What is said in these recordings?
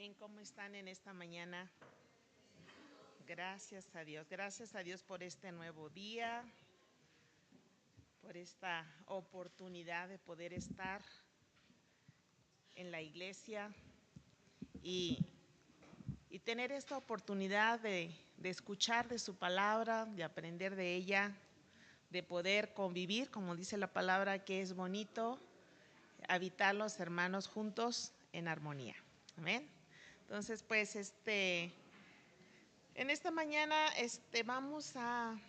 Amén. ¿Cómo están en esta mañana? Gracias a Dios por este nuevo día, por esta oportunidad de poder estar en la iglesia y tener esta oportunidad de escuchar de su palabra, de aprender de ella, de poder convivir, como dice la palabra, que es bonito habitar los hermanos juntos en armonía. Amén. Entonces, pues, en esta mañana vamos a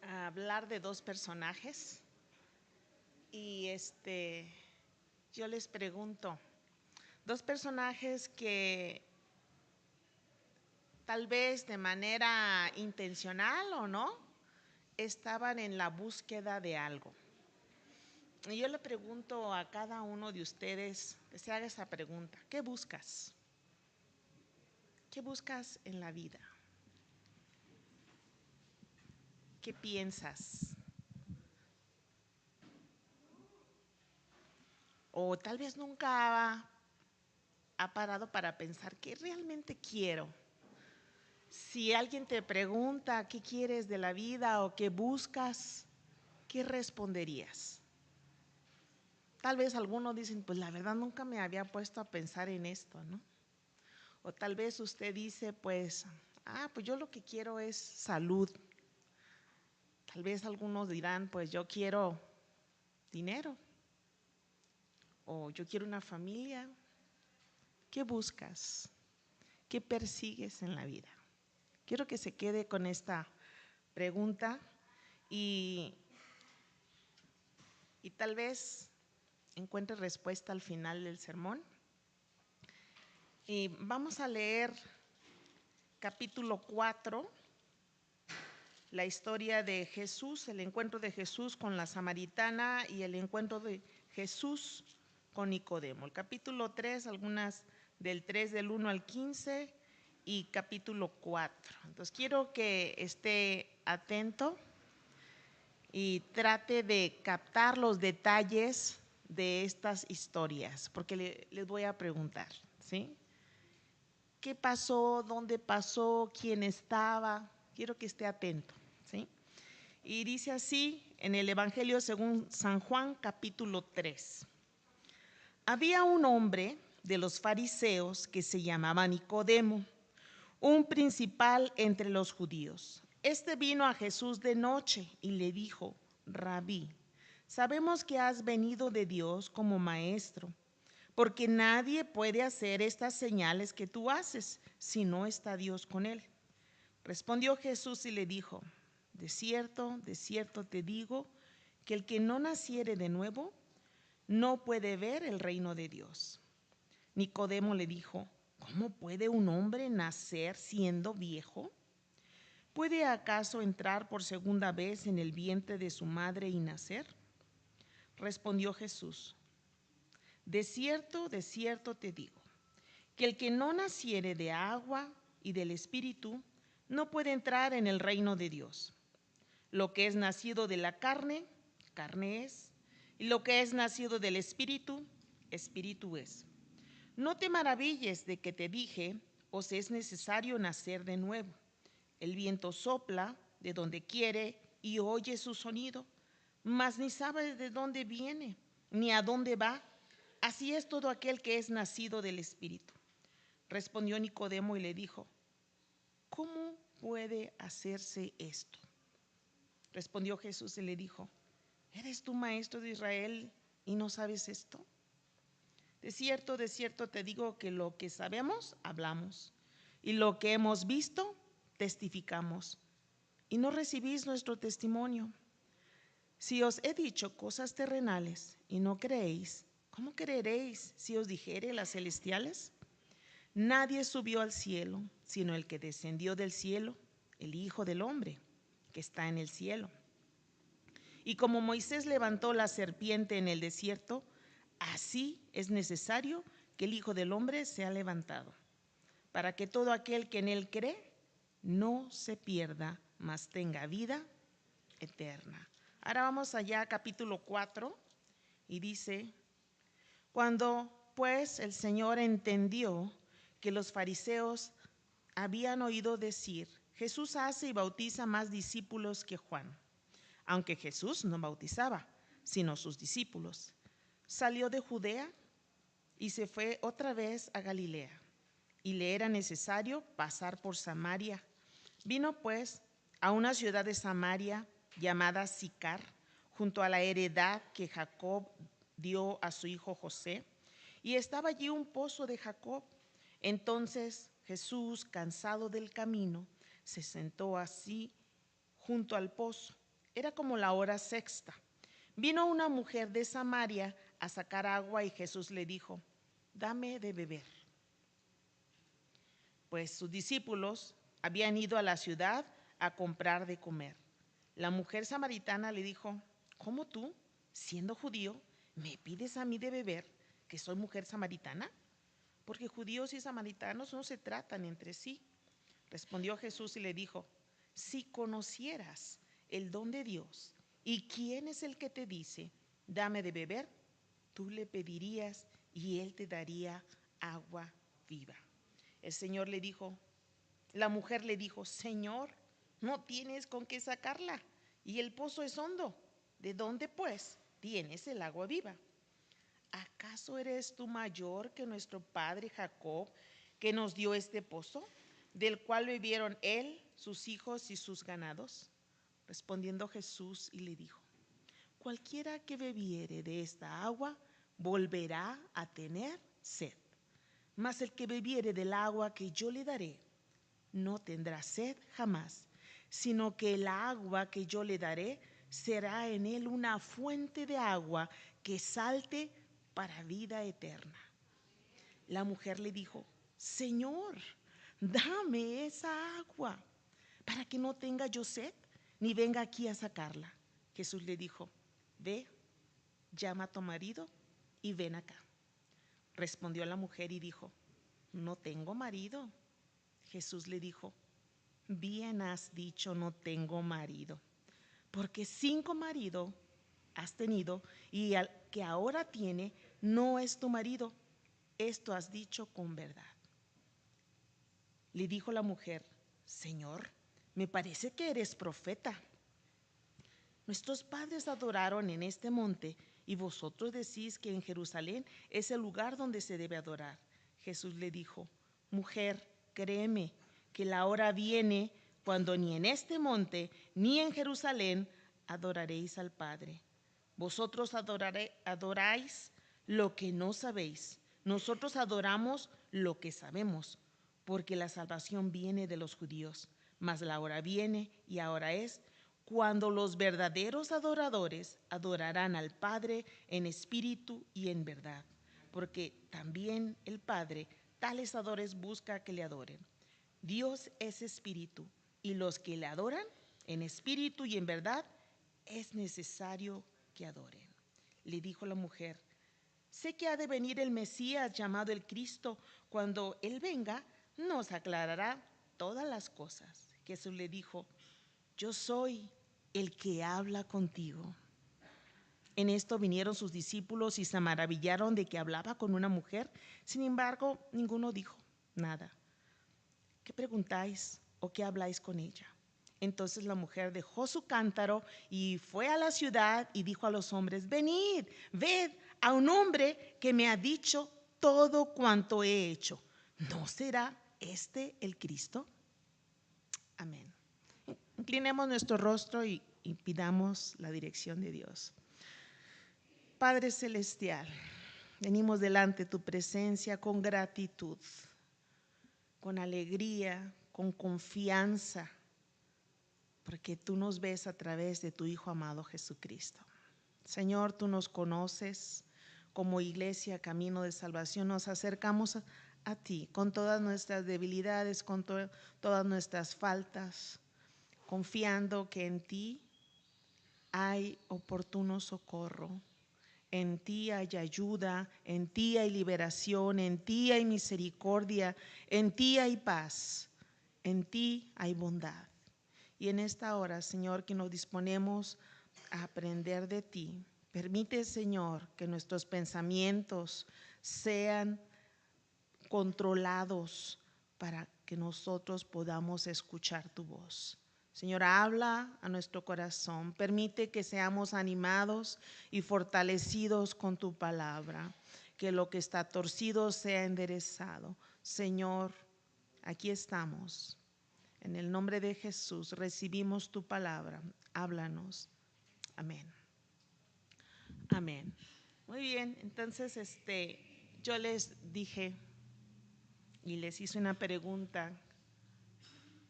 hablar de dos personajes y yo les pregunto, dos personajes que tal vez de manera intencional o no, estaban en la búsqueda de algo. Y yo le pregunto a cada uno de ustedes que se haga esa pregunta: ¿qué buscas? ¿Qué buscas en la vida? ¿Qué piensas? O tal vez nunca ha parado para pensar qué realmente quiero. Si alguien te pregunta qué quieres de la vida o qué buscas, ¿qué responderías? Tal vez algunos dicen, pues la verdad nunca me había puesto a pensar en esto, ¿no? O tal vez usted dice, pues yo lo que quiero es salud. Tal vez algunos dirán, pues yo quiero dinero o yo quiero una familia. ¿Qué buscas? ¿Qué persigues en la vida? Quiero que se quede con esta pregunta y tal vez encuentre respuesta al final del sermón. Y vamos a leer capítulo 4, la historia de Jesús, el encuentro de Jesús con la samaritana y el encuentro de Jesús con Nicodemo. El capítulo 3, algunas del 3 del 1 al 15 y capítulo 4. Entonces quiero que esté atento y trate de captar los detalles de estas historias, porque les voy a preguntar, ¿sí? ¿Qué pasó? ¿Dónde pasó? ¿Quién estaba? Quiero que esté atento, ¿sí? Y dice así en el Evangelio según San Juan, capítulo 3. Había un hombre de los fariseos que se llamaba Nicodemo, un principal entre los judíos. Este vino a Jesús de noche y le dijo: Rabí, sabemos que has venido de Dios como maestro, porque nadie puede hacer estas señales que tú haces si no está Dios con él. Respondió Jesús y le dijo: de cierto te digo, que el que no naciere de nuevo no puede ver el reino de Dios. Nicodemo le dijo: ¿cómo puede un hombre nacer siendo viejo? ¿Puede acaso entrar por segunda vez en el vientre de su madre y nacer? Respondió Jesús: de cierto te digo, que el que no naciere de agua y del Espíritu no puede entrar en el reino de Dios. Lo que es nacido de la carne, carne es, y lo que es nacido del Espíritu, Espíritu es. No te maravilles de que te dije: os es necesario nacer de nuevo. El viento sopla de donde quiere y oye su sonido, mas ni sabe de dónde viene ni a dónde va. Así es todo aquel que es nacido del Espíritu. Respondió Nicodemo y le dijo: ¿cómo puede hacerse esto? Respondió Jesús y le dijo: ¿eres tú maestro de Israel y no sabes esto? De cierto te digo que lo que sabemos, hablamos, y lo que hemos visto, testificamos, y no recibís nuestro testimonio. Si os he dicho cosas terrenales y no creéis, ¿cómo creeréis si os dijere las celestiales? Nadie subió al cielo, sino el que descendió del cielo, el Hijo del Hombre, que está en el cielo. Y como Moisés levantó la serpiente en el desierto, así es necesario que el Hijo del Hombre sea levantado, para que todo aquel que en él cree no se pierda, mas tenga vida eterna. Ahora vamos allá a capítulo 4 y dice: cuando pues el Señor entendió que los fariseos habían oído decir: Jesús hace y bautiza más discípulos que Juan. Aunque Jesús no bautizaba, sino sus discípulos. Salió de Judea y se fue otra vez a Galilea, y le era necesario pasar por Samaria. Vino pues a una ciudad de Samaria llamada Sicar, junto a la heredad que Jacob dio a su hijo José, y estaba allí un pozo de Jacob. Entonces Jesús, cansado del camino, se sentó así junto al pozo. Era como la hora sexta. Vino una mujer de Samaria a sacar agua y Jesús le dijo: dame de beber. Pues sus discípulos habían ido a la ciudad a comprar de comer. La mujer samaritana le dijo: ¿cómo tú, siendo judío, me pides a mí de beber, que soy mujer samaritana? Porque judíos y samaritanos no se tratan entre sí. Respondió Jesús y le dijo: si conocieras el don de Dios y quién es el que te dice, dame de beber, tú le pedirías y él te daría agua viva. El Señor le dijo, la mujer le dijo: Señor, no tienes con qué sacarla y el pozo es hondo. ¿De dónde pues tienes el agua viva? ¿Acaso eres tú mayor que nuestro padre Jacob, que nos dio este pozo, del cual bebieron él, sus hijos y sus ganados? Respondiendo Jesús y le dijo: cualquiera que bebiere de esta agua volverá a tener sed, mas el que bebiere del agua que yo le daré no tendrá sed jamás, sino que el agua que yo le daré será en él una fuente de agua que salte para vida eterna. La mujer le dijo: Señor, dame esa agua para que no tenga yo sed ni venga aquí a sacarla. Jesús le dijo: ve, llama a tu marido y ven acá. Respondió la mujer y dijo: no tengo marido. Jesús le dijo: bien has dicho, no tengo marido, porque 5 maridos has tenido y al que ahora tiene no es tu marido. Esto has dicho con verdad. Le dijo la mujer: Señor, me parece que eres profeta. Nuestros padres adoraron en este monte y vosotros decís que en Jerusalén es el lugar donde se debe adorar. Jesús le dijo: mujer, créeme que la hora viene cuando ni en este monte ni en Jerusalén adoraréis al Padre. Vosotros adoráis lo que no sabéis. Nosotros adoramos lo que sabemos, porque la salvación viene de los judíos. Mas la hora viene y ahora es cuando los verdaderos adoradores adorarán al Padre en espíritu y en verdad, porque también el Padre tales adoradores busca que le adoren. Dios es espíritu, y los que le adoran en espíritu y en verdad es necesario que adoren. Le dijo la mujer: sé que ha de venir el Mesías llamado el Cristo. Cuando Él venga, nos aclarará todas las cosas. Jesús le dijo: yo soy el que habla contigo. En esto vinieron sus discípulos y se maravillaron de que hablaba con una mujer. Sin embargo, ninguno dijo nada. ¿Qué preguntáis o qué habláis con ella? Entonces la mujer dejó su cántaro y fue a la ciudad y dijo a los hombres: venid, ved a un hombre que me ha dicho todo cuanto he hecho. ¿No será este el Cristo? Amén. Inclinemos nuestro rostro y pidamos la dirección de Dios. Padre celestial, venimos delante de tu presencia con gratitud, con alegría, con confianza, porque tú nos ves a través de tu Hijo amado Jesucristo. Señor, tú nos conoces. Como iglesia, Camino de Salvación, nos acercamos a ti con todas nuestras debilidades, con todas nuestras faltas, confiando que en ti hay oportuno socorro, en ti hay ayuda, en ti hay liberación, en ti hay misericordia, en ti hay paz, en ti hay bondad. Y en esta hora, Señor, que nos disponemos a aprender de ti, permite, Señor, que nuestros pensamientos sean controlados para que nosotros podamos escuchar tu voz. Señor, habla a nuestro corazón, permite que seamos animados y fortalecidos con tu palabra, que lo que está torcido sea enderezado. Señor, aquí estamos. En el nombre de Jesús recibimos tu palabra. Háblanos. Amén. Amén. Muy bien, entonces yo les dije y les hice una pregunta.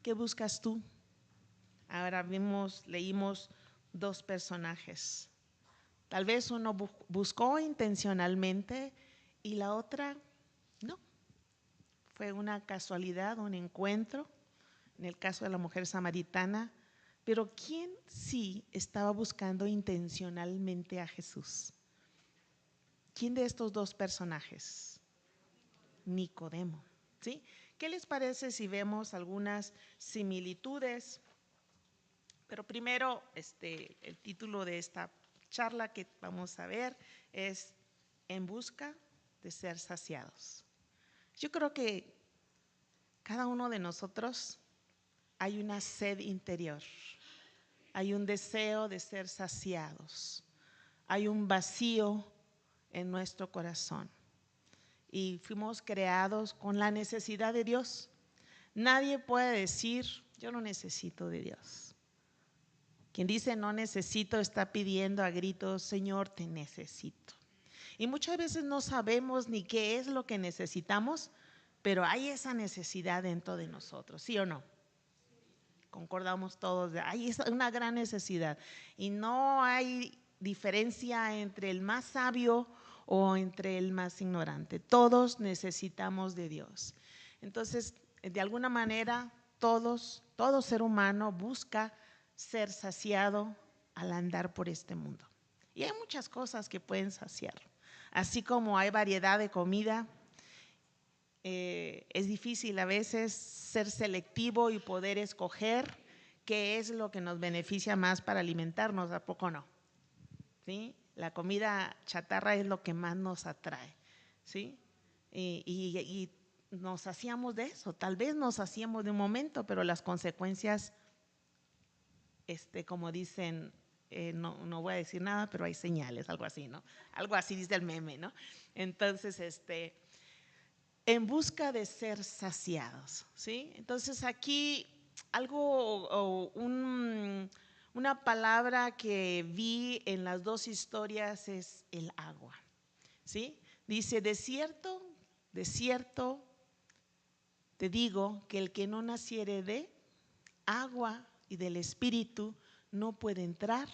¿Qué buscas tú? Ahora leímos dos personajes. Tal vez uno buscó intencionalmente y la otra no. Fue una casualidad, un encuentro, en el caso de la mujer samaritana. Pero ¿quién sí estaba buscando intencionalmente a Jesús? ¿Quién de estos dos personajes? Nicodemo, ¿sí? ¿Qué les parece si vemos algunas similitudes? Pero primero, el título de esta charla que vamos a ver es En busca de ser saciados. Yo creo que cada uno de nosotros hay una sed interior, hay un deseo de ser saciados, hay un vacío en nuestro corazón y fuimos creados con la necesidad de Dios. Nadie puede decir, yo no necesito de Dios. Quien dice no necesito está pidiendo a gritos, Señor, te necesito. Y muchas veces no sabemos ni qué es lo que necesitamos, pero hay esa necesidad dentro de nosotros, ¿sí o no? Concordamos todos, hay una gran necesidad y no hay diferencia entre el más sabio o entre el más ignorante. Todos necesitamos de Dios. Entonces, de alguna manera, todo ser humano busca ser saciado al andar por este mundo. Y hay muchas cosas que pueden saciar. Así como hay variedad de comida, es difícil a veces ser selectivo y poder escoger qué es lo que nos beneficia más para alimentarnos, ¿a poco no? ¿Sí? La comida chatarra es lo que más nos atrae, ¿sí? Y nos hacíamos de eso, tal vez nos hacíamos de un momento, pero las consecuencias, como dicen, no voy a decir nada, pero hay señales, algo así, ¿no? Algo así dice el meme, ¿no? Entonces, en busca de ser saciados, ¿sí? Entonces aquí una palabra que vi en las dos historias es el agua, ¿sí? Dice, de cierto te digo que el que no naciere de agua y del Espíritu no puede entrar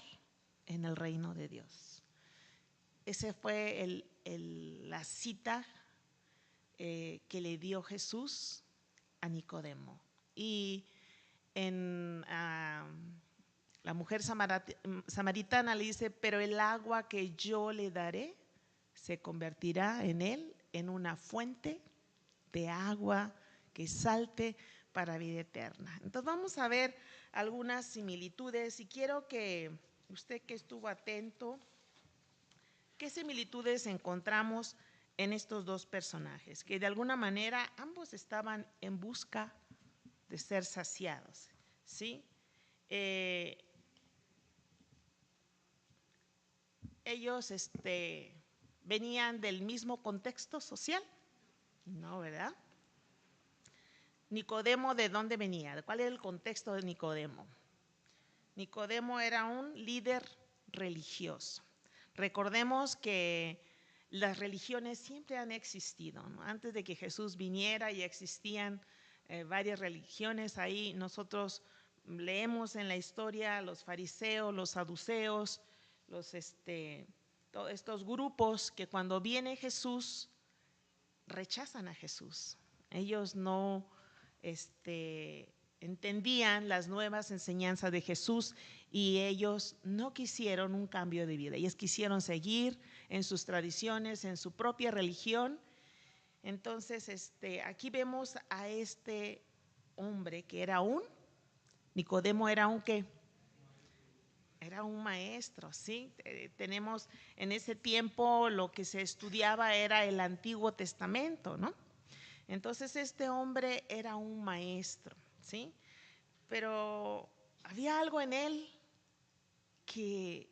en el reino de Dios. Ese fue la cita que le dio Jesús a Nicodemo. Y en la mujer samaritana le dice, pero el agua que yo le daré se convertirá en él en una fuente de agua que salte para vida eterna. Entonces vamos a ver algunas similitudes y quiero que usted que estuvo atento, ¿qué similitudes encontramos en estos dos personajes? Que de alguna manera ambos estaban en busca de ser saciados, ¿sí? Ellos venían del mismo contexto social, ¿no, verdad? Nicodemo, ¿de dónde venía? ¿Cuál era el contexto de Nicodemo? Nicodemo era un líder religioso. Recordemos que las religiones siempre han existido, ¿no? Antes de que Jesús viniera ya existían varias religiones. Ahí nosotros leemos en la historia los fariseos, los saduceos, todos estos grupos que cuando viene Jesús rechazan a Jesús. Ellos no entendían las nuevas enseñanzas de Jesús y ellos no quisieron un cambio de vida. Ellos quisieron seguir en sus tradiciones, en su propia religión. Entonces, aquí vemos a este hombre que era Nicodemo era un ¿qué? Era un maestro, ¿sí? Tenemos en ese tiempo lo que se estudiaba era el Antiguo Testamento, ¿no? Entonces este hombre era un maestro, ¿sí? Pero había algo en él que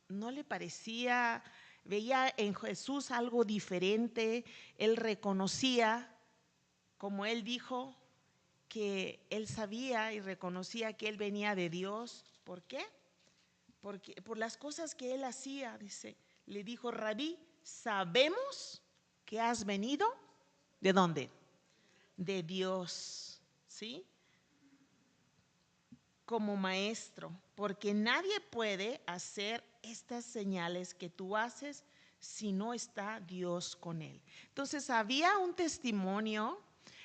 no le parecía, veía en Jesús algo diferente, él reconocía, como él dijo, que él sabía y reconocía que él venía de Dios. ¿Por qué? Porque por las cosas que él hacía, dice, le dijo: Rabí, sabemos que has venido, ¿de dónde? De Dios, ¿sí? Como maestro, porque nadie puede hacer estas señales que tú haces si no está Dios con él. Entonces había un testimonio,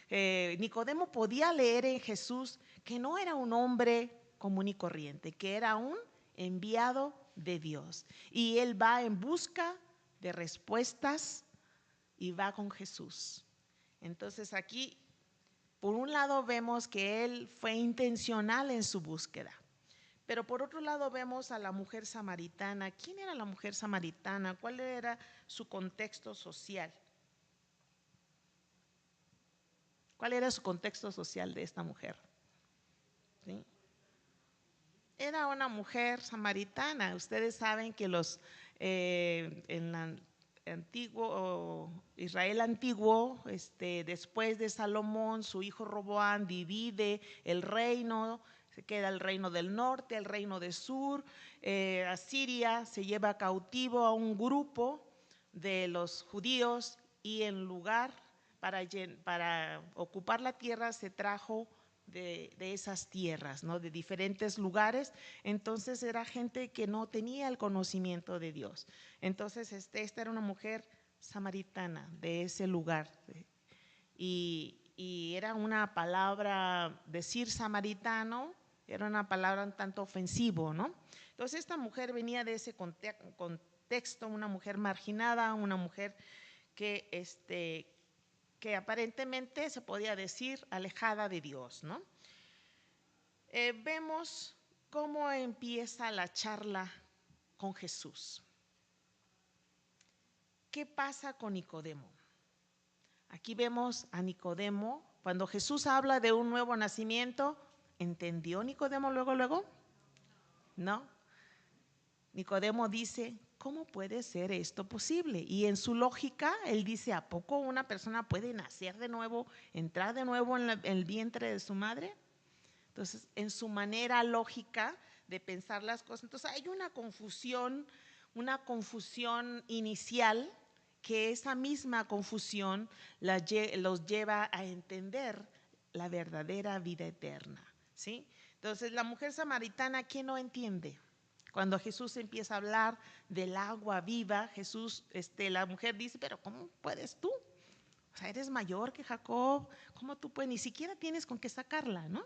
Nicodemo podía leer en Jesús que no era un hombre común y corriente, que era un enviado de Dios. Y él va en busca de respuestas y va con Jesús. Entonces aquí, por un lado, vemos que él fue intencional en su búsqueda, pero por otro lado vemos a la mujer samaritana. ¿Quién era la mujer samaritana? ¿Cuál era su contexto social? ¿Cuál era su contexto social de esta mujer? ¿Sí? Era una mujer samaritana. Ustedes saben que en la antiguo Israel antiguo, después de Salomón, su hijo Roboam divide el reino. Se queda el reino del norte, el reino del sur. Asiria se lleva cautivo a un grupo de los judíos y en lugar para ocupar la tierra se trajo de esas tierras, ¿no? De diferentes lugares. Entonces era gente que no tenía el conocimiento de Dios. Entonces esta era una mujer samaritana de ese lugar. Y era una palabra, decir samaritano, era una palabra un tanto ofensivo, ¿no? Entonces esta mujer venía de ese contexto, una mujer marginada, una mujer que aparentemente se podía decir alejada de Dios, ¿no? Vemos cómo empieza la charla con Jesús. ¿Qué pasa con Nicodemo? Aquí vemos a Nicodemo, cuando Jesús habla de un nuevo nacimiento, ¿entendió Nicodemo luego? No. Nicodemo dice: ¿cómo puede ser esto posible? Y en su lógica, él dice: ¿a poco una persona puede nacer de nuevo, entrar de nuevo en el vientre de su madre? Entonces, en su manera lógica de pensar las cosas, entonces hay una confusión inicial, que esa misma confusión los lleva a entender la verdadera vida eterna, ¿sí? Entonces, la mujer samaritana, ¿quién no entiende? Cuando Jesús empieza a hablar del agua viva, la mujer dice: pero ¿cómo puedes tú? O sea, eres mayor que Jacob, ¿cómo tú puedes? Ni siquiera tienes con qué sacarla, ¿no?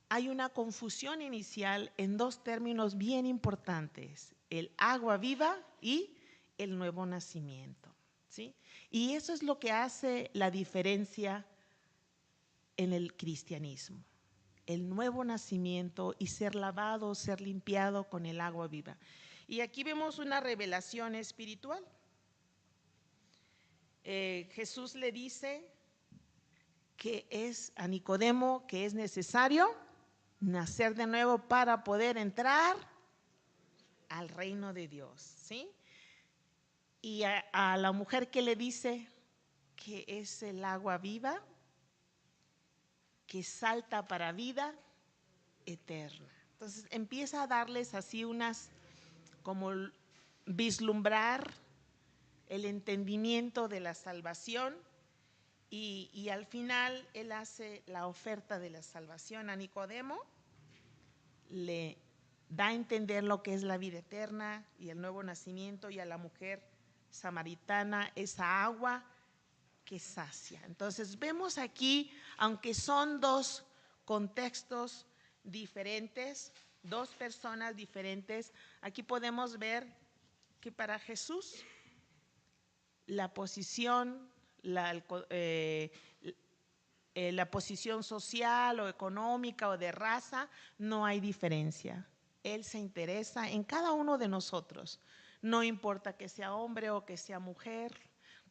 Hay una confusión inicial en dos términos bien importantes: el agua viva y el nuevo nacimiento, ¿sí? Y eso es lo que hace la diferencia en el cristianismo: el nuevo nacimiento y ser lavado, ser limpiado con el agua viva. Y aquí vemos una revelación espiritual. Jesús le dice que es a Nicodemo que es necesario nacer de nuevo para poder entrar al reino de Dios, ¿sí? Y a la mujer que le dice que es el agua viva, que salta para vida eterna. Entonces empieza a darles así como vislumbrar el entendimiento de la salvación, y al final él hace la oferta de la salvación a Nicodemo, le da a entender lo que es la vida eterna y el nuevo nacimiento, y a la mujer samaritana esa agua que sacia. Entonces vemos aquí, aunque son dos contextos diferentes, dos personas diferentes, aquí podemos ver que para Jesús la posición, la posición social o económica o de raza, no hay diferencia. Él se interesa en cada uno de nosotros. No importa que sea hombre o que sea mujer.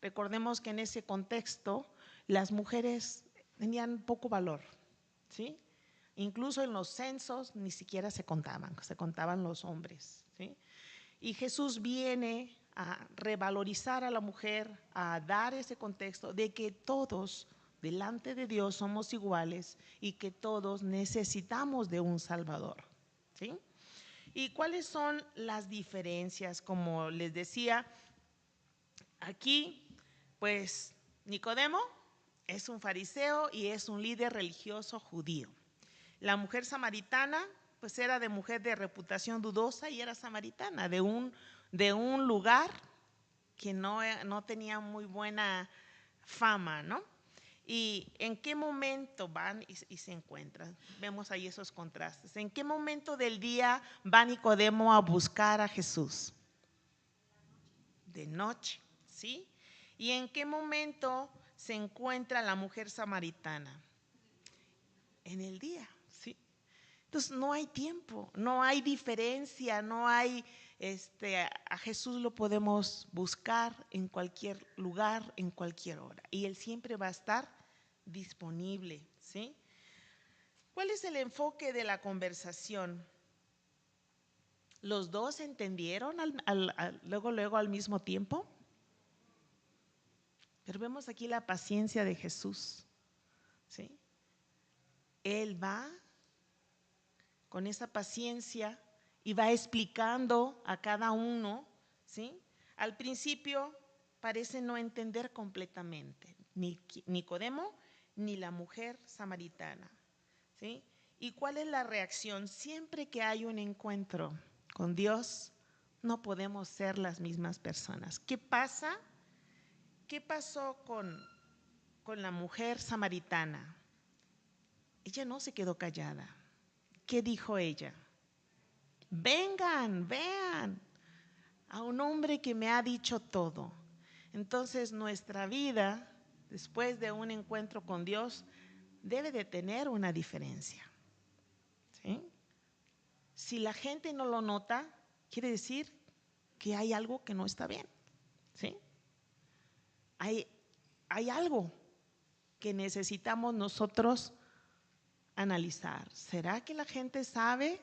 Recordemos que en ese contexto las mujeres tenían poco valor, ¿sí? Incluso en los censos ni siquiera se contaban los hombres, ¿sí? Y Jesús viene a revalorizar a la mujer, a dar ese contexto de que todos delante de Dios somos iguales y que todos necesitamos de un Salvador, ¿sí? ¿Y cuáles son las diferencias? Como les decía, aquí, pues Nicodemo es un fariseo y es un líder religioso judío. La mujer samaritana, pues era de mujer de reputación dudosa y era samaritana, de un lugar que no tenía muy buena fama, ¿no? ¿Y en qué momento van y se encuentran? Vemos ahí esos contrastes. ¿En qué momento del día va Nicodemo a buscar a Jesús? De noche, ¿sí? ¿Y en qué momento se encuentra la mujer samaritana? En el día, ¿sí? Entonces no hay tiempo, no hay diferencia, no hay, a Jesús lo podemos buscar en cualquier lugar, en cualquier hora. Y Él siempre va a estar disponible, ¿sí? ¿Cuál es el enfoque de la conversación? ¿Los dos entendieron luego al mismo tiempo? Pero vemos aquí la paciencia de Jesús, ¿sí? Él va con esa paciencia y va explicando a cada uno, ¿sí? Al principio parece no entender completamente, ni Nicodemo ni la mujer samaritana, ¿sí? ¿Y cuál es la reacción? Siempre que hay un encuentro con Dios, no podemos ser las mismas personas. ¿Qué pasa? ¿Qué pasó con la mujer samaritana? Ella no se quedó callada. ¿Qué dijo ella? Vengan, vean a un hombre que me ha dicho todo. Entonces nuestra vida, después de un encuentro con Dios, debe de tener una diferencia, ¿sí? Si la gente no lo nota, quiere decir que hay algo que no está bien, ¿sí? Hay algo que necesitamos nosotros analizar. ¿Será que la gente sabe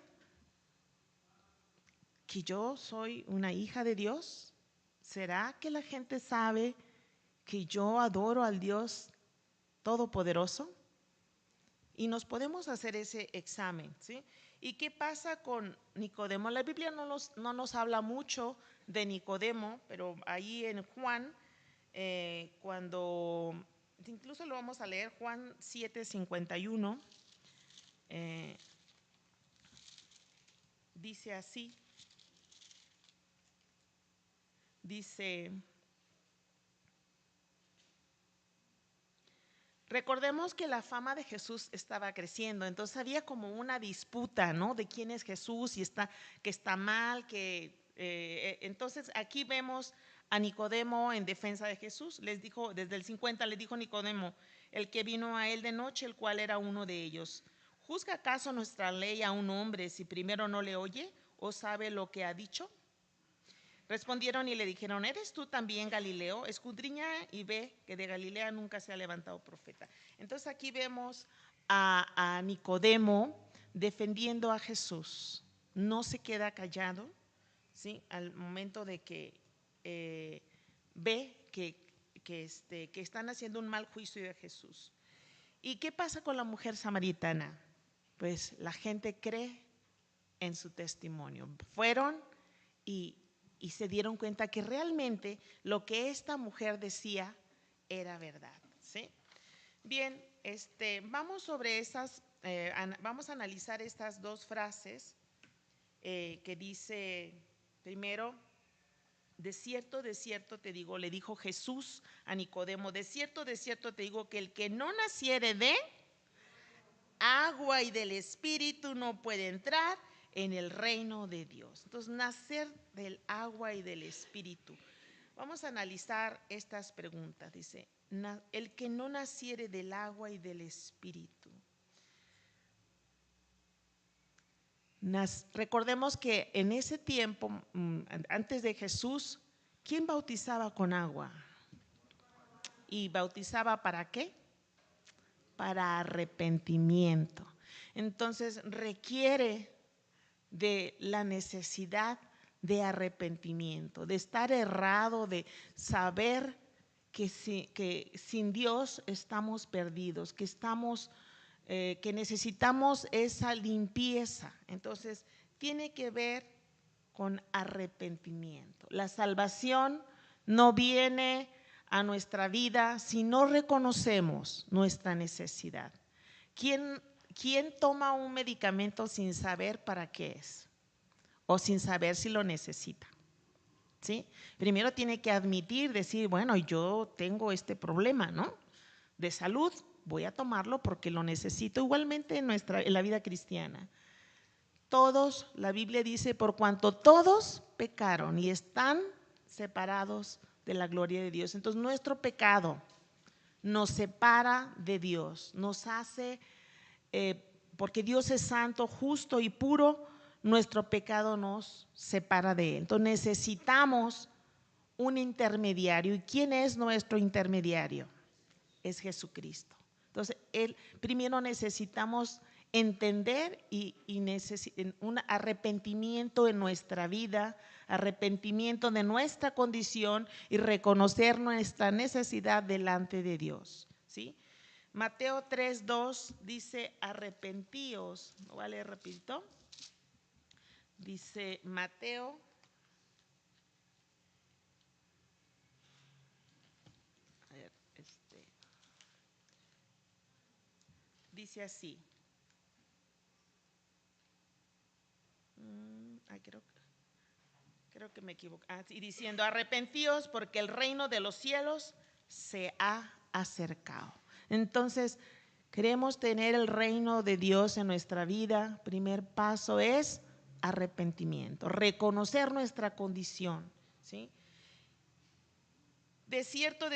que yo soy una hija de Dios? ¿Será que la gente sabe que yo adoro al Dios Todopoderoso? Y nos podemos hacer ese examen, ¿sí? ¿Y qué pasa con Nicodemo? La Biblia no nos habla mucho de Nicodemo, pero ahí en Juan, incluso lo vamos a leer, Juan 7:51, dice así, dice: recordemos que la fama de Jesús estaba creciendo, entonces había como una disputa, ¿no? De quién es Jesús y que está mal, entonces aquí vemos a Nicodemo en defensa de Jesús. Les dijo, desde el 50 le dijo Nicodemo, el que vino a él de noche, el cual era uno de ellos: ¿juzga acaso nuestra ley a un hombre si primero no le oye o sabe lo que ha dicho? Respondieron y le dijeron: ¿eres tú también Galileo? Escudriña y ve que de Galilea nunca se ha levantado profeta. Entonces aquí vemos a Nicodemo defendiendo a Jesús. No se queda callado, ¿sí? Al momento de que ve que están haciendo un mal juicio de Jesús. ¿Y qué pasa con la mujer samaritana? Pues la gente cree en su testimonio. Fueron y se dieron cuenta que realmente lo que esta mujer decía era verdad, ¿sí? Bien, vamos a analizar estas dos frases que dice primero: de cierto te digo, le dijo Jesús a Nicodemo, de cierto te digo que el que no naciere de agua y del Espíritu no puede entrar en el reino de Dios. Entonces, nacer del agua y del Espíritu. Vamos a analizar estas preguntas. Dice: el que no naciere del agua y del Espíritu. Recordemos que en ese tiempo, antes de Jesús, ¿quién bautizaba con agua? ¿Y bautizaba para qué? Para arrepentimiento. Entonces requiere de la necesidad de arrepentimiento, de estar errado, de saber que sin Dios estamos perdidos, que necesitamos esa limpieza. Entonces tiene que ver con arrepentimiento. La salvación no viene a nuestra vida si no reconocemos nuestra necesidad. ¿Quién toma un medicamento sin saber para qué es o sin saber si lo necesita? ¿Sí? Primero tiene que admitir, decir, bueno, yo tengo este problema, ¿no?, de salud, voy a tomarlo porque lo necesito. Igualmente en la vida cristiana. Todos, la Biblia dice, por cuanto todos pecaron y están separados de la gloria de Dios. Entonces nuestro pecado nos separa de Dios, nos hace, porque Dios es santo, justo y puro, nuestro pecado nos separa de Él. Entonces necesitamos un intermediario. ¿Y quién es nuestro intermediario? Es Jesucristo. Entonces, primero necesitamos entender y un arrepentimiento en nuestra vida, arrepentimiento de nuestra condición y reconocer nuestra necesidad delante de Dios, ¿sí? Mateo 3:2 dice, arrepentíos. ¿No voy a leer rapidito? Dice Mateo. Dice así. Creo que me equivoco. Y diciendo, arrepentíos porque el reino de los cielos se ha acercado. Entonces, queremos tener el reino de Dios en nuestra vida. Primer paso es arrepentimiento, reconocer nuestra condición, ¿sí? De cierto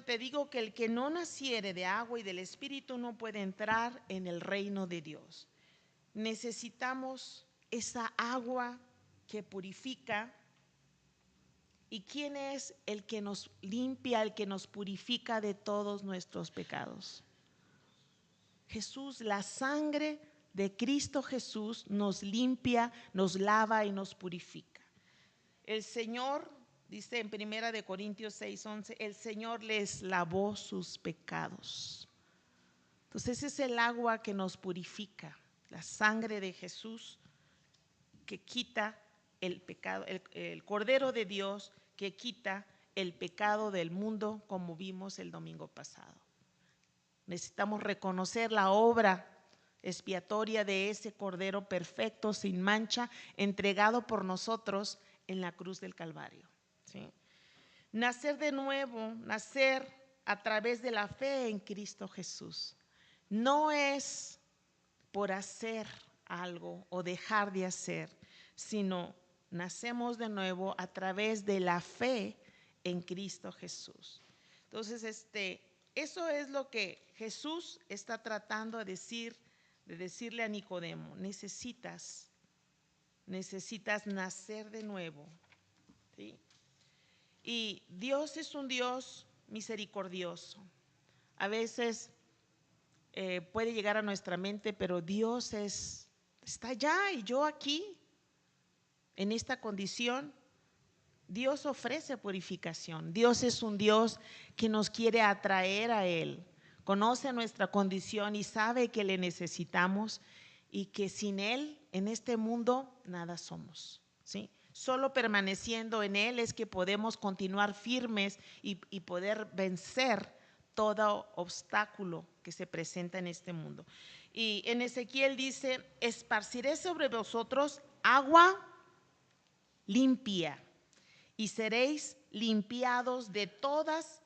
te digo que el que no naciere de agua y del Espíritu no puede entrar en el reino de Dios. Necesitamos esa agua que purifica. ¿Y quién es el que nos limpia, el que nos purifica de todos nuestros pecados? Jesús. La sangre de Cristo Jesús nos limpia, nos lava y nos purifica. El Señor, dice en 1 Corintios 6:11, el Señor les lavó sus pecados. Entonces ese es el agua que nos purifica, la sangre de Jesús que quita el pecado, el Cordero de Dios que quita el pecado del mundo, como vimos el domingo pasado. Necesitamos reconocer la obra expiatoria de ese Cordero perfecto, sin mancha, entregado por nosotros en la cruz del Calvario, ¿sí? Nacer de nuevo, nacer a través de la fe en Cristo Jesús, no es por hacer algo o dejar de hacer, sino nacemos de nuevo a través de la fe en Cristo Jesús. Entonces, eso es lo que Jesús está tratando de decirle a Nicodemo. Necesitas nacer de nuevo, ¿sí? Y Dios es un Dios misericordioso. A veces puede llegar a nuestra mente, pero Dios está allá y yo aquí, en esta condición. Dios ofrece purificación. Dios es un Dios que nos quiere atraer a Él. Conoce nuestra condición y sabe que le necesitamos y que sin Él en este mundo nada somos, ¿sí? Solo permaneciendo en Él es que podemos continuar firmes y poder vencer todo obstáculo que se presenta en este mundo. Y en Ezequiel dice, esparciré sobre vosotros agua limpia y seréis limpiados de todas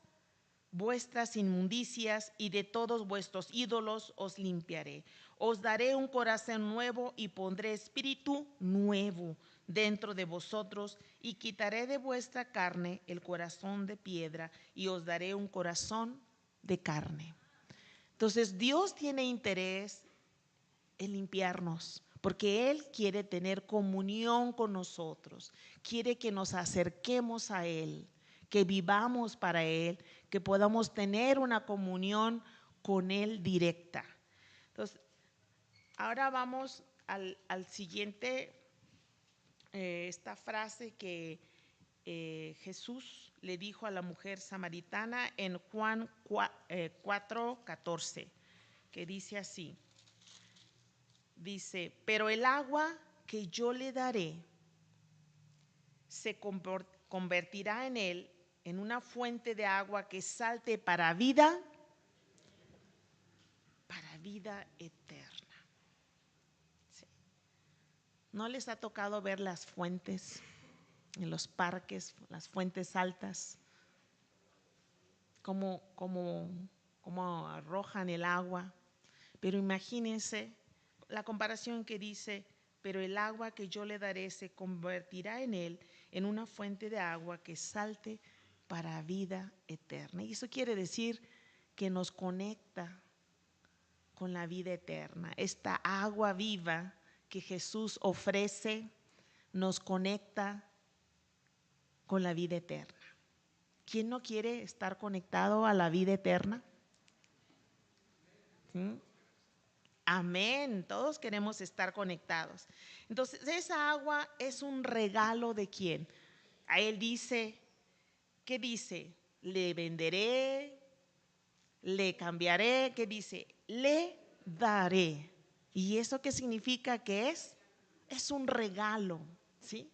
vuestras inmundicias y de todos vuestros ídolos os limpiaré. Os daré un corazón nuevo y pondré espíritu nuevo dentro de vosotros y quitaré de vuestra carne el corazón de piedra y os daré un corazón de carne. Entonces Dios tiene interés en limpiarnos, porque Él quiere tener comunión con nosotros, quiere que nos acerquemos a Él, que vivamos para Él, que podamos tener una comunión con Él directa. Entonces, ahora vamos al siguiente, esta frase que Jesús le dijo a la mujer samaritana en Juan 4:14, que dice así. Dice, pero el agua que yo le daré se convertirá en él en una fuente de agua que salte para vida eterna. Sí. ¿No les ha tocado ver las fuentes en los parques, las fuentes altas? Cómo arrojan el agua. Pero imagínense la comparación que dice, pero el agua que yo le daré se convertirá en él en una fuente de agua que salte para vida eterna. Y eso quiere decir que nos conecta con la vida eterna. Esta agua viva que Jesús ofrece nos conecta con la vida eterna. ¿Quién no quiere estar conectado a la vida eterna? ¿Sí? Amén, todos queremos estar conectados. Entonces, esa agua es un regalo de quién. A él dice, ¿qué dice? Le venderé, le cambiaré, ¿qué dice? Le daré. ¿Y eso qué significa que es? Es un regalo, ¿sí?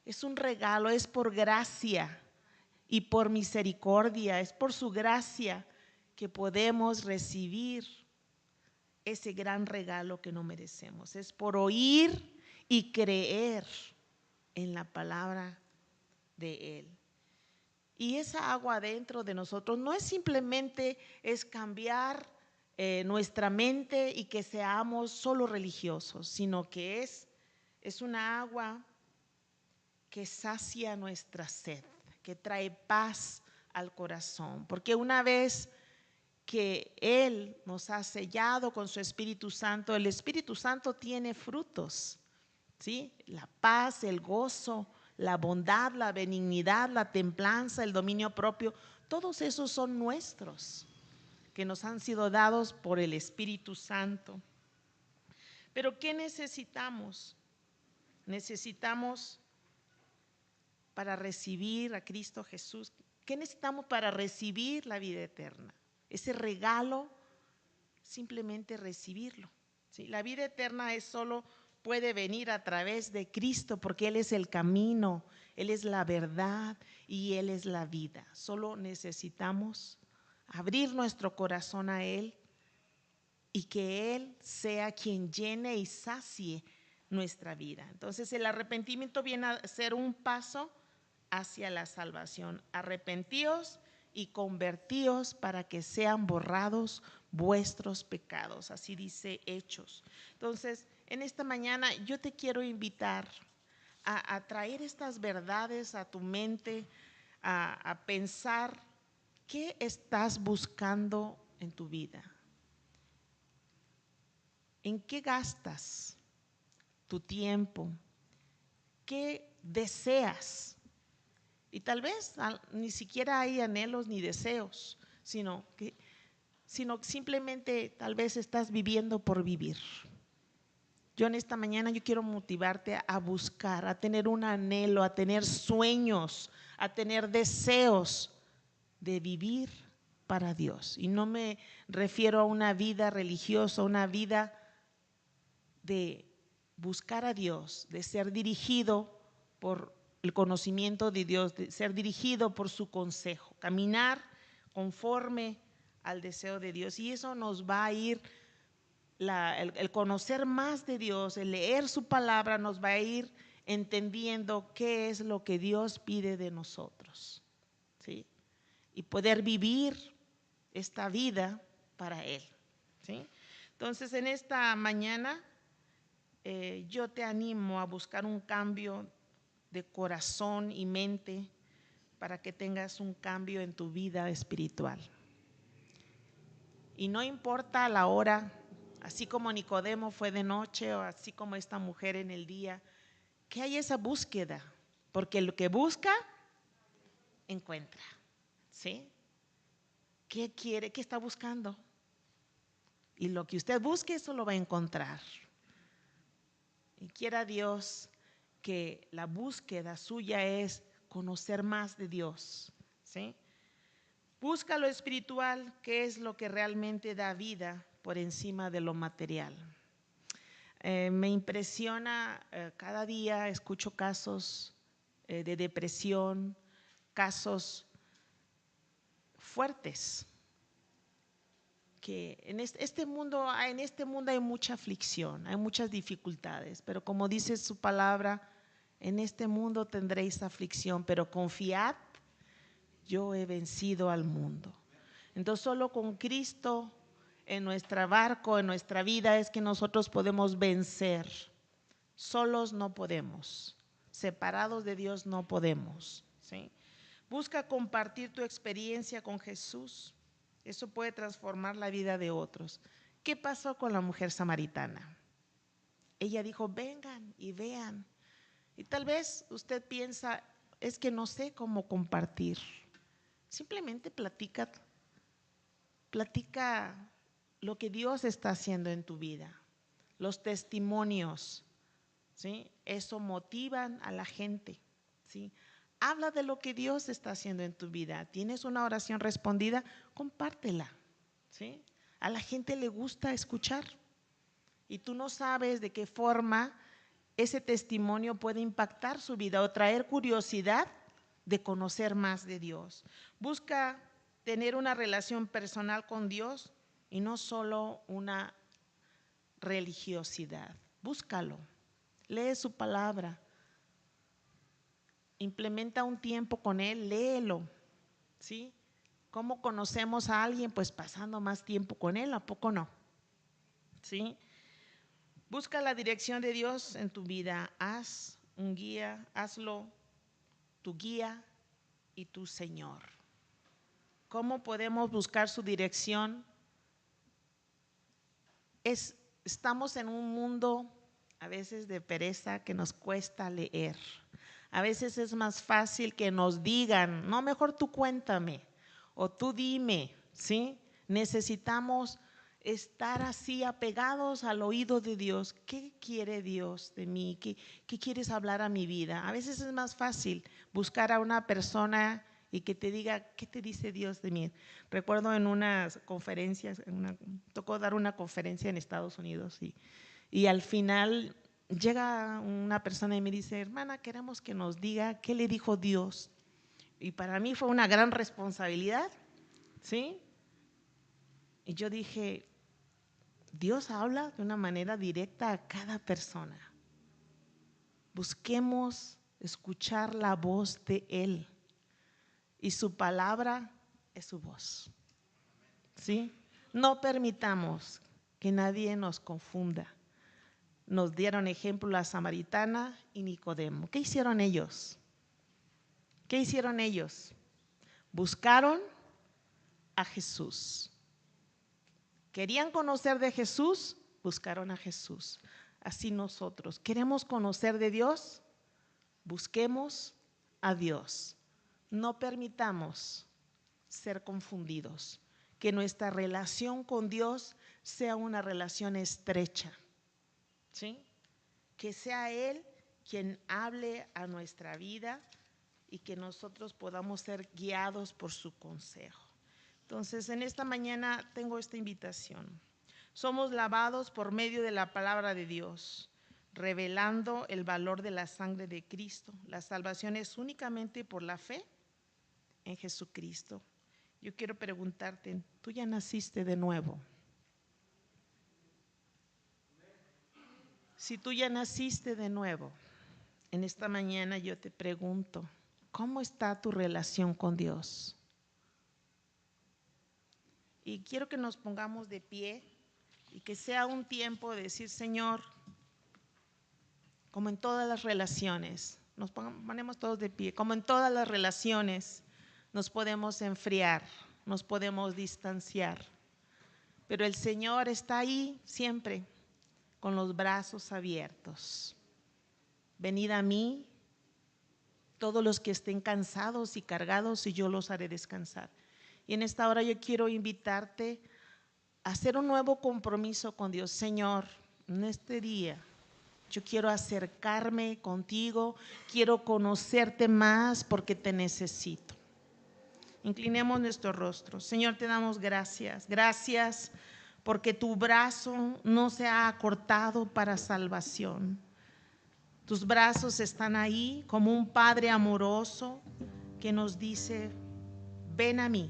Es un regalo, es por gracia y por misericordia, es por su gracia que podemos recibir ese gran regalo que no merecemos. Es por oír y creer en la palabra de Él. Y esa agua dentro de nosotros no es simplemente es cambiar nuestra mente y que seamos solo religiosos, sino que es una agua que sacia nuestra sed, que trae paz al corazón. Porque una vez que Él nos ha sellado con su Espíritu Santo, el Espíritu Santo tiene frutos, ¿sí? La paz, el gozo, la bondad, la benignidad, la templanza, el dominio propio, todos esos son nuestros, que nos han sido dados por el Espíritu Santo. Pero ¿qué necesitamos? Necesitamos para recibir a Cristo Jesús. ¿Qué necesitamos para recibir la vida eterna? Ese regalo, simplemente recibirlo. ¿Sí? La vida eterna solo puede venir a través de Cristo, porque Él es el camino, Él es la verdad y Él es la vida. Solo necesitamos abrir nuestro corazón a Él y que Él sea quien llene y sacie nuestra vida. Entonces el arrepentimiento viene a ser un paso hacia la salvación. Arrepentíos y convertíos para que sean borrados vuestros pecados. Así dice Hechos. Entonces, en esta mañana yo te quiero invitar a traer estas verdades a tu mente, a pensar qué estás buscando en tu vida. ¿En qué gastas tu tiempo? ¿Qué deseas? Y tal vez ni siquiera hay anhelos ni deseos, sino simplemente tal vez estás viviendo por vivir. Yo en esta mañana yo quiero motivarte a buscar, a tener un anhelo, a tener sueños, a tener deseos de vivir para Dios. Y no me refiero a una vida religiosa, una vida de buscar a Dios, de ser dirigido por el conocimiento de Dios, de ser dirigido por su consejo, caminar conforme al deseo de Dios. Y eso nos va a ir, el conocer más de Dios, el leer su palabra, nos va a ir entendiendo qué es lo que Dios pide de nosotros, ¿sí? Y poder vivir esta vida para Él, ¿sí? Entonces, en esta mañana yo te animo a buscar un cambio de corazón y mente para que tengas un cambio en tu vida espiritual. Y no importa la hora así como Nicodemo fue de noche o así como esta mujer en el día, que hay esa búsqueda, porque lo que busca, encuentra, ¿sí? ¿Qué quiere? ¿Qué está buscando? Y lo que usted busque, eso lo va a encontrar. Y quiera Dios que la búsqueda suya es conocer más de Dios, ¿sí? Busca lo espiritual, que es lo que realmente da vida por encima de lo material. Me impresiona, cada día escucho casos de depresión, casos fuertes, que en este mundo hay mucha aflicción, hay muchas dificultades, pero como dice su palabra, en este mundo tendréis aflicción, pero confiad, yo he vencido al mundo. Entonces solo con Cristo en nuestro barco, en nuestra vida, es que nosotros podemos vencer. Solos no podemos, separados de Dios no podemos, ¿sí? Busca compartir tu experiencia con Jesús. Eso puede transformar la vida de otros. ¿Qué pasó con la mujer samaritana? Ella dijo, vengan y vean. Y tal vez usted piensa, es que no sé cómo compartir. Simplemente platica lo que Dios está haciendo en tu vida. Los testimonios, ¿sí? Eso motivan a la gente, ¿sí? Habla de lo que Dios está haciendo en tu vida. ¿Tienes una oración respondida? Compártela, ¿sí? A la gente le gusta escuchar y tú no sabes de qué forma ese testimonio puede impactar su vida o traer curiosidad de conocer más de Dios. Busca tener una relación personal con Dios y no solo una religiosidad. Búscalo, lee su palabra, implementa un tiempo con Él, léelo, ¿sí? ¿Cómo conocemos a alguien? Pues pasando más tiempo con Él, ¿a poco no? ¿Sí? Busca la dirección de Dios en tu vida, haz un guía, hazlo tu guía y tu Señor. ¿Cómo podemos buscar su dirección? Estamos en un mundo a veces de pereza que nos cuesta leer. A veces es más fácil que nos digan, no, mejor tú cuéntame o tú dime, ¿sí? Necesitamos estar así apegados al oído de Dios. ¿Qué quiere Dios de mí? ¿Qué quieres hablar a mi vida? A veces es más fácil buscar a una persona y que te diga, ¿qué te dice Dios de mí? Recuerdo en unas conferencias, tocó dar una conferencia en Estados Unidos y al final llega una persona y me dice, hermana, queremos que nos diga qué le dijo Dios. Y para mí fue una gran responsabilidad, ¿sí? Y yo dije, Dios habla de una manera directa a cada persona. Busquemos escuchar la voz de Él. Y su palabra es su voz, ¿sí? No permitamos que nadie nos confunda. Nos dieron ejemplo la samaritana y Nicodemo. ¿Qué hicieron ellos? ¿Qué hicieron ellos? Buscaron a Jesús. ¿Querían conocer de Jesús? Buscaron a Jesús. Así nosotros, ¿queremos conocer de Dios? Busquemos a Dios. No permitamos ser confundidos. Que nuestra relación con Dios sea una relación estrecha, ¿sí? Que sea Él quien hable a nuestra vida y que nosotros podamos ser guiados por su consejo. Entonces, en esta mañana tengo esta invitación. Somos lavados por medio de la palabra de Dios, revelando el valor de la sangre de Cristo. La salvación es únicamente por la fe en Jesucristo. Yo quiero preguntarte, ¿tú ya naciste de nuevo? Si tú ya naciste de nuevo, en esta mañana yo te pregunto, ¿cómo está tu relación con Dios? Y quiero que nos pongamos de pie y que sea un tiempo de decir, Señor, como en todas las relaciones, nos ponemos todos de pie, como en todas las relaciones nos podemos enfriar, nos podemos distanciar. pero el Señor está ahí siempre con los brazos abiertos. Venid a mí, todos los que estén cansados y cargados, y yo los haré descansar. Y en esta hora yo quiero invitarte a hacer un nuevo compromiso con Dios. Señor, en este día yo quiero acercarme contigo, quiero conocerte más porque te necesito. Inclinemos nuestro rostro. Señor, te damos gracias. Gracias porque tu brazo no se ha acortado para salvación. Tus brazos están ahí como un Padre amoroso que nos dice: ven a mí.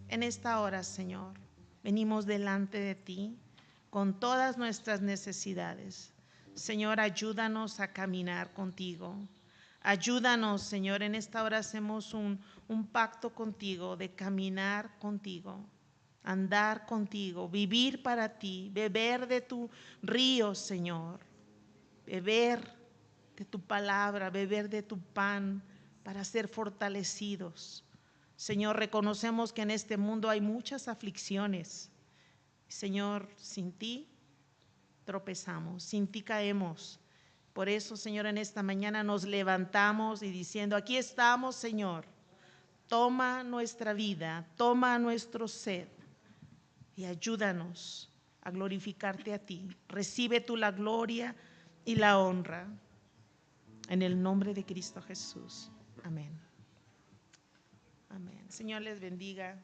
En esta hora, Señor, venimos delante de ti con todas nuestras necesidades. Señor, ayúdanos a caminar contigo. Ayúdanos, Señor, en esta hora hacemos un pacto contigo de caminar contigo, andar contigo, vivir para ti, beber de tu río, Señor, beber de tu palabra, beber de tu pan para ser fortalecidos. Señor, reconocemos que en este mundo hay muchas aflicciones. Señor, sin ti tropezamos, sin ti caemos. Por eso, Señor, en esta mañana nos levantamos y diciendo: aquí estamos, Señor, toma nuestra vida, toma nuestro ser y ayúdanos a glorificarte a ti. Recibe tú la gloria y la honra. En el nombre de Cristo Jesús. Amén. Amén. Señor les bendiga.